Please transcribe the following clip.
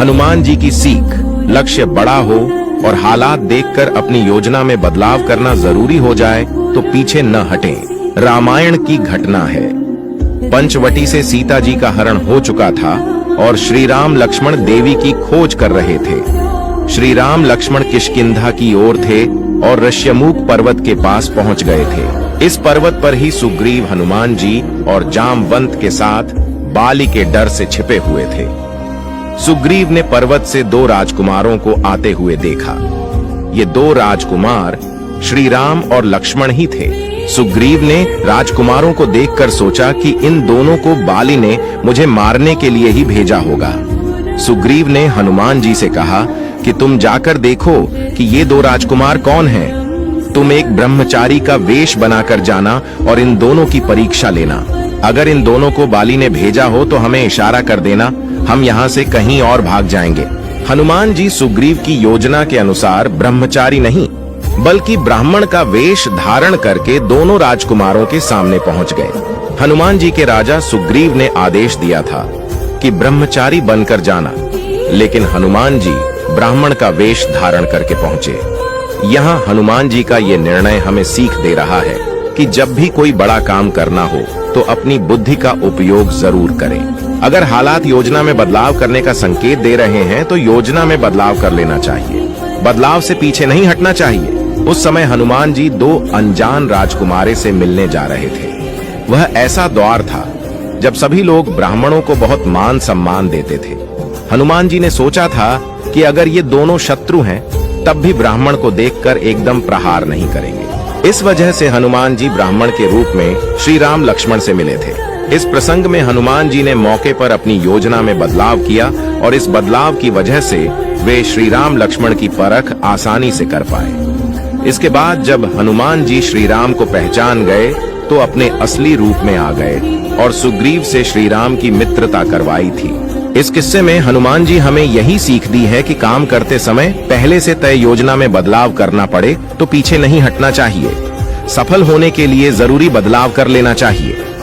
हनुमान जी की सीख, लक्ष्य बड़ा हो और हालात देखकर अपनी योजना में बदलाव करना जरूरी हो जाए तो पीछे न हटें। रामायण की घटना है। पंचवटी से सीता जी का हरण हो चुका था और श्री राम लक्ष्मण देवी की खोज कर रहे थे। श्री राम लक्ष्मण किष्किंधा की ओर थे और ऋष्यमुख पर्वत के पास पहुंच गए थे। इस पर्वत पर ही सुग्रीव हनुमान जी और जामवंत के साथ बाली के डर से छिपे हुए थे। सुग्रीव ने पर्वत से दो राजकुमारों को आते हुए देखा। ये दो राजकुमार श्री राम और लक्ष्मण ही थे। सुग्रीव ने राजकुमारों को देखकर सोचा कि इन दोनों को बाली ने मुझे मारने के लिए ही भेजा होगा। सुग्रीव ने हनुमान जी से कहा कि तुम जाकर देखो कि ये दो राजकुमार कौन हैं। तुम एक ब्रह्मचारी का वेश बनाकर जाना और इन दोनों की परीक्षा लेना। अगर इन दोनों को बाली ने भेजा हो तो हमें इशारा कर देना, हम यहाँ से कहीं और भाग जाएंगे। हनुमान जी सुग्रीव की योजना के अनुसार ब्रह्मचारी नहीं बल्कि ब्राह्मण का वेश धारण करके दोनों राजकुमारों के सामने पहुंच गए। हनुमान जी के राजा सुग्रीव ने आदेश दिया था कि ब्रह्मचारी बनकर जाना, लेकिन हनुमान जी ब्राह्मण का वेश धारण करके पहुंचे। यहाँ हनुमान जी का ये निर्णय हमें सीख दे रहा है कि जब भी कोई बड़ा काम करना हो तो अपनी बुद्धि का उपयोग जरूर करें। अगर हालात योजना में बदलाव करने का संकेत दे रहे हैं तो योजना में बदलाव कर लेना चाहिए, बदलाव से पीछे नहीं हटना चाहिए। उस समय हनुमान जी दो अनजान राजकुमारे से मिलने जा रहे थे। वह ऐसा द्वार था जब सभी लोग ब्राह्मणों को बहुत मान सम्मान देते थे। हनुमान जी ने सोचा था कि अगर ये दोनों शत्रु हैं तब भी ब्राह्मण को देखकर एकदम प्रहार नहीं करेंगे। इस वजह से हनुमान जी ब्राह्मण के रूप में श्री राम लक्ष्मण से मिले थे। इस प्रसंग में हनुमान जी ने मौके पर अपनी योजना में बदलाव किया और इस बदलाव की वजह से वे श्री राम लक्ष्मण की परख आसानी से कर पाए। इसके बाद जब हनुमान जी श्री राम को पहचान गए तो अपने असली रूप में आ गए और सुग्रीव से श्री राम की मित्रता करवाई थी। इस किस्से में हनुमान जी हमें यही सीख दी है कि काम करते समय पहले से तय योजना में बदलाव करना पड़े तो पीछे नहीं हटना चाहिए। सफल होने के लिए जरूरी बदलाव कर लेना चाहिए।